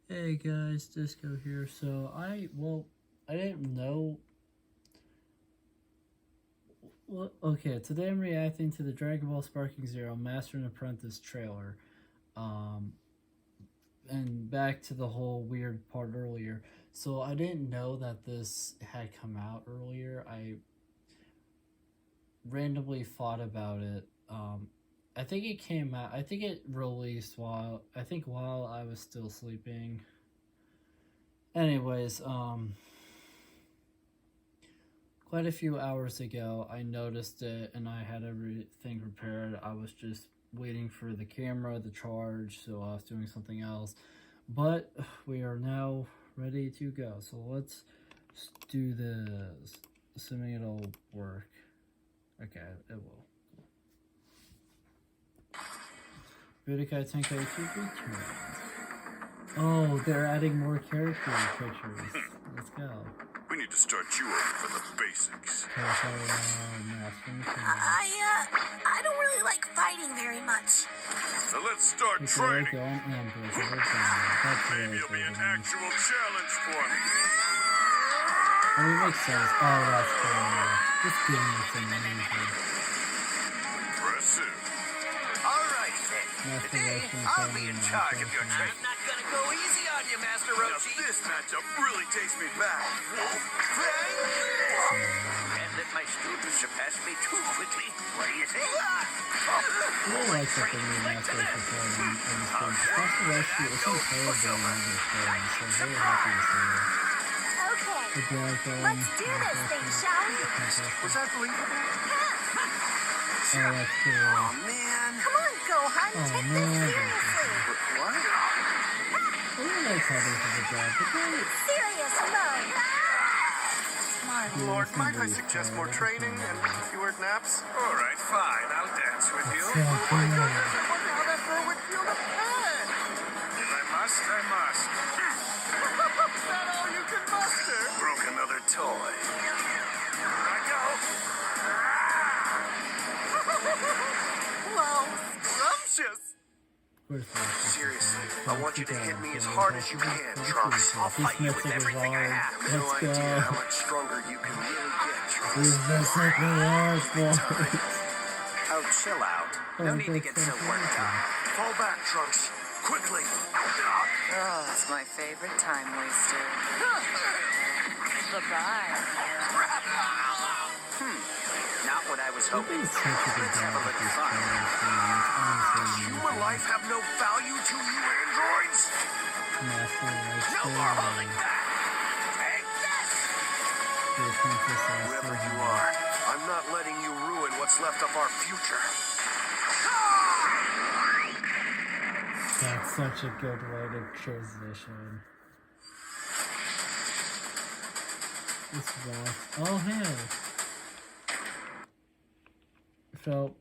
Hey guys, Disco here. So I didn't know. Well, okay, today I'm reacting to the Dragon Ball Sparking Zero Master and Apprentice trailer. Um, and back to the whole weird part earlier. So I didn't know that this had come out earlier. I randomly thought about it. I think it came out. I think it released while I was still sleeping. Anyways, quite a few hours ago, I noticed it and I had everything prepared. I was just waiting for the camera to charge, so I was doing something else. But we are now ready to go. So let's do this, assuming it'll work. Okay, it will. Budokai Tenkaichi returns. Oh, they're adding more character pictures. Let's go. We need to start you over for the basics. I don't really like fighting very much. So let's start training. Maybe it'll be an actual challenge for me. I mean, it makes sense. Oh, that's cool. This game is amazing. Impressive. Alright then. Today, I'll be in charge of your training. I'm not gonna go easy on you, Master Now Roshi. this matchup really takes me back. Can't let my students surpass me too quickly. What do you think? I really like that the new Master is performing in this game. Master Roshi isn't terrible in this game, so I'm very happy to see it. Okay, let's do this thing, shall we? Was that believable? Oh, that's cool. Oh man. Come on, Gohan, Oh, take man. this seriously. What? I really like how they did the job, but they... Serious mode. My lord, might I suggest more training and fewer naps? Alright, fine. I'll dance with you. So cool. I wonder how that girl would feel to pet. If I must, I must. Is that all you can muster? Broke another toy. Here I go. Wow, scrumptious. Seriously, I want you to hit me as hard as you can, Trunks. I'll fight you with everything I have. No Let's idea go. how much stronger you can really get, Trunks. This is Oh, chill out. No need to get so worked up. Fall back, Trunks. Quickly. Oh, it's my favorite time waster. Bye-bye. Not what I was hoping. It's such a good Let's have job a with little this fun. game. It's honestly Human life have no value to you androids? Master No more holding back. Take this. Whoever you are, I'm not letting you ruin what's left of our future. That's such a good way to transition. This boss. Oh, hey. So,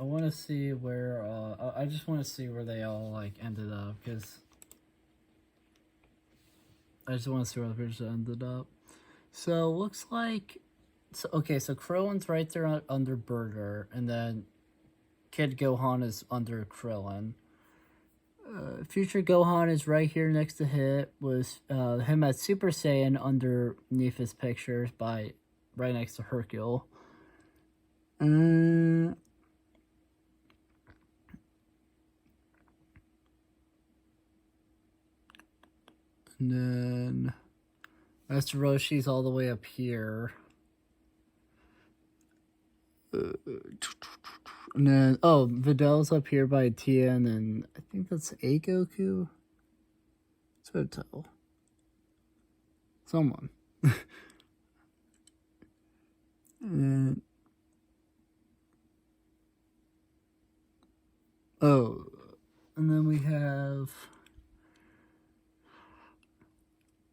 I want to see where, I just want to see where they all, like, ended up, because I just want to see where the bridge ended up. So, looks like, so Krillin's right there under Burger, and then Kid Gohan is under Krillin. Future Gohan is right here next to him, was him as Super Saiyan underneath his pictures by right next to Hercule. And then Master Roshi's all the way up here. And then, oh, Vidal's up here by Tien, and I think that's a Goku. It's hard to tell. Someone. And oh, and then we have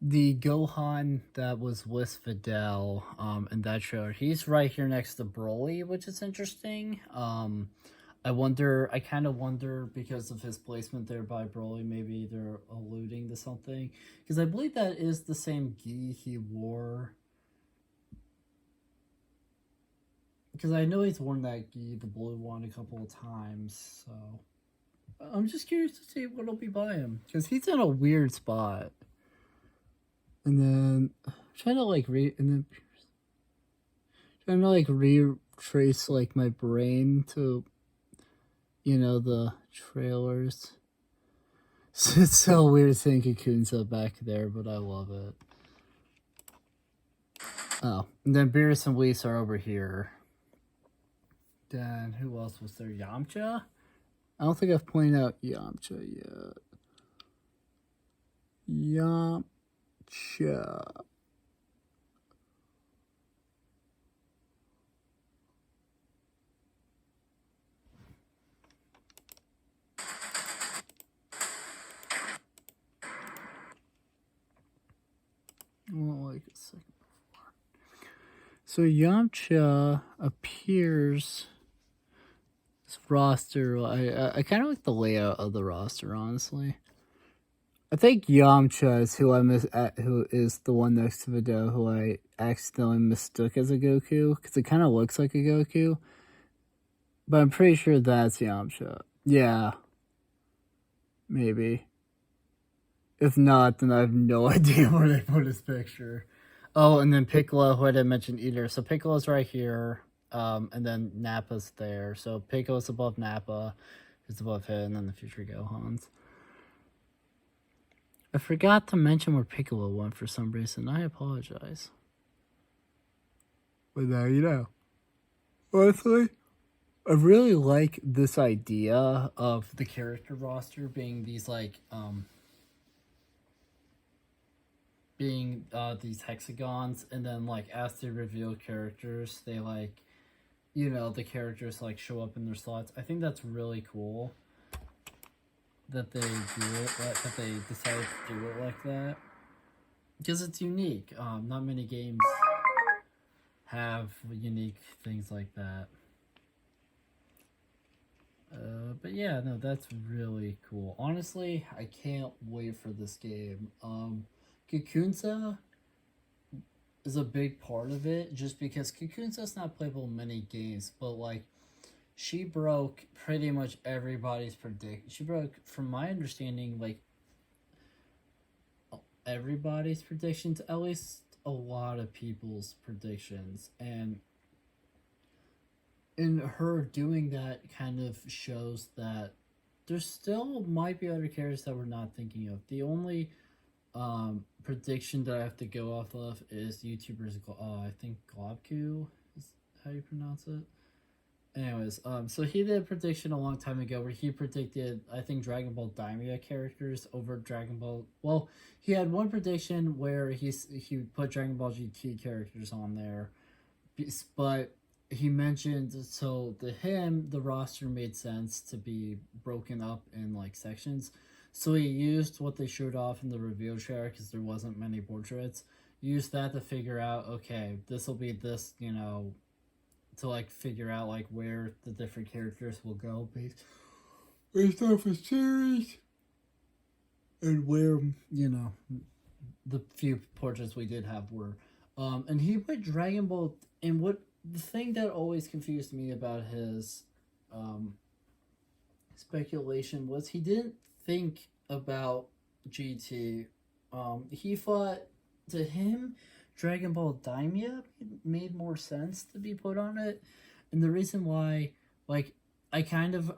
the Gohan that was with Videl, in that show. He's right here next to Broly, which is interesting. I kind of wonder, because of his placement there by Broly, maybe they're alluding to something. Because I believe that is the same gi he wore. Because I know he's worn that gi, the blue one, a couple of times, so... I'm just curious to see what'll be by him because he's in a weird spot. And then I'm trying to like retrace like my brain to, you know, the trailers. It's so weird seeing Kakunsa back there, but I love it. Oh, and then Beerus and Whis are over here. Then who else was there? Yamcha? I don't think I've pointed out Yamcha yet. Yamcha. Well, like a second before. So Yamcha appears. This roster, I kind of like the layout of the roster, honestly. I think Yamcha is who is the one next to Videl who I accidentally mistook as a Goku because it kind of looks like a Goku, but I'm pretty sure that's Yamcha. Yeah, maybe. If not, then I have no idea where they put his picture. Oh, and then Piccolo, who I didn't mention either. So Piccolo's right here, and then Nappa's there. So Piccolo's above Nappa, who's above him, and then the future Gohans. I forgot to mention where Piccolo went for some reason. I apologize. But now you know. Honestly, I really like this idea of the character roster being these like these hexagons, and then like as they reveal characters, they like, you know, the characters like show up in their slots. I think that's really cool that they do it, that they decided to do it like that, because it's unique. Not many games have unique things like that. But yeah, no, that's really cool. Honestly, I can't wait for this game. Kakunsa is a big part of it, just because Kakunsa's not playable in many games, but like, she broke pretty much everybody's prediction. She broke, from my understanding, like everybody's predictions, at least a lot of people's predictions, and in her doing that kind of shows that there still might be other characters that we're not thinking of. The only prediction that I have to go off of is YouTubers. I think Globku is how you pronounce it. Anyways, so he did a prediction a long time ago where he predicted, I think, Dragon Ball Daimyo characters over Dragon Ball. Well, he had one prediction where he put Dragon Ball GT characters on there, but he mentioned, so to him the roster made sense to be broken up in like sections. So he used what they showed off in the reveal trailer, because there wasn't many portraits. Used that to figure out, okay, this will be this, you know, to like figure out like where the different characters will go based off the series, and where, you know, the few portraits we did have were. And he put Dragon Ball, and what the thing that always confused me about his speculation was he didn't think about GT. He thought, to him, Dragon Ball Daimyo made more sense to be put on it. And the reason why, like, I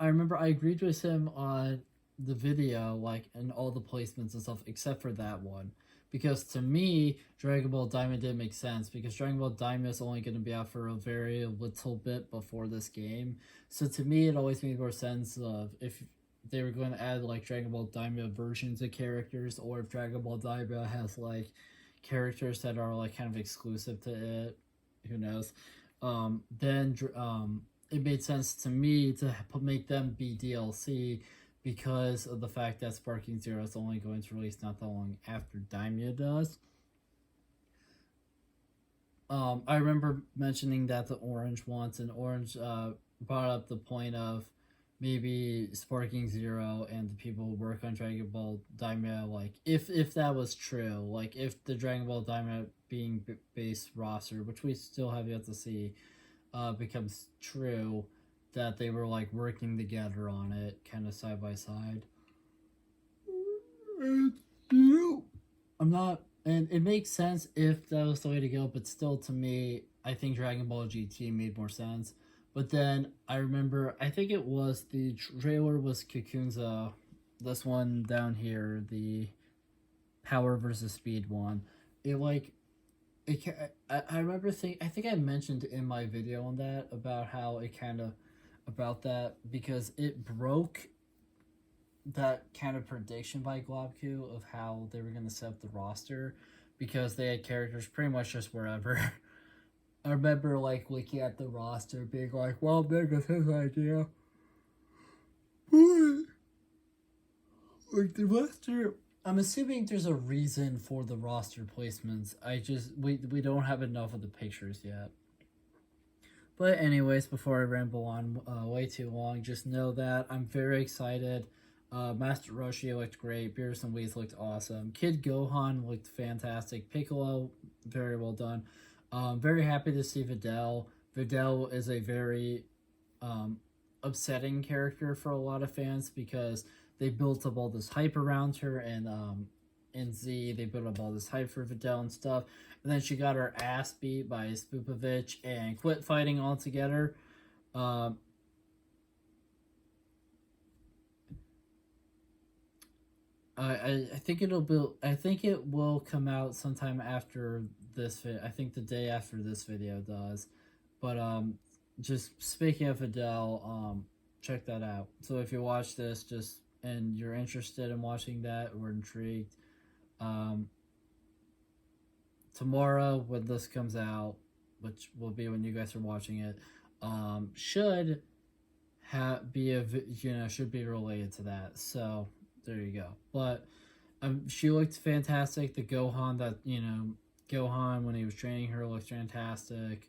remember I agreed with him on the video, like, and all the placements and stuff, except for that one. Because to me, Dragon Ball Daimyo didn't make sense, because Dragon Ball Daimyo is only going to be out for a very little bit before this game. So to me, it always made more sense of if they were going to add, like, Dragon Ball Daimyo versions of characters, or if Dragon Ball Daimyo has, like, characters that are like kind of exclusive to it, who knows, then it made sense to me to make them be DLC, because of the fact that Sparking Zero is only going to release not that long after Daimyo does. I remember mentioning that to Orange once, and Orange brought up the point of maybe Sparking Zero and the people who work on Dragon Ball Daimyo, like, if that was true, like, if the Dragon Ball Daimyo being base roster, which we still have yet to see, becomes true, that they were like working together on it, kind of side by side. And, I'm not, and it makes sense if that was the way to go, but still, to me, I think Dragon Ball GT made more sense. But then I remember, I think it was the trailer was Cocoon's, this one down here, the Power versus Speed one. It like, I remember I think I mentioned in my video on that about how it kind of, about that, because it broke that kind of prediction by Globku of how they were going to set up the roster, because they had characters pretty much just wherever. I remember like looking at the roster being like, well, that was his idea. Like the roster, I'm assuming there's a reason for the roster placements. We don't have enough of the pictures yet. But anyways, before I ramble on way too long, just know that I'm very excited. Master Roshi looked great. Beerus and Whis looked awesome. Kid Gohan looked fantastic. Piccolo, very well done. Very happy to see Videl. Videl is a very upsetting character for a lot of fans, because they built up all this hype around her, and in Z, they built up all this hype for Videl and stuff. And then she got her ass beat by Spupovich and quit fighting altogether. I think it'll be. I think it will come out sometime after this. I think the day after this video does. But just speaking of Videl, check that out. So if you watch this, and you're interested in watching that or intrigued, tomorrow when this comes out, which will be when you guys are watching it, should should be related to that. So there you go. But she looked fantastic. The Gohan Gohan when he was training her looked fantastic.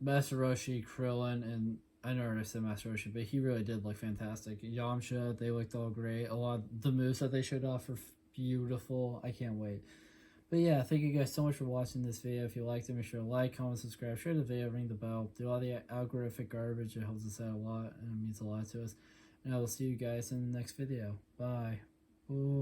Master Roshi, Krillin, and I know I said Master Roshi, but he really did look fantastic. Yamcha, they looked all great. A lot of the moves that they showed off were beautiful. I can't wait. But yeah, thank you guys so much for watching this video. If you liked it, make sure to like, comment, subscribe, share the video, ring the bell, do all the algorithmic garbage. It helps us out a lot, and it means a lot to us. And I will see you guys in the next video. Bye. Ooh.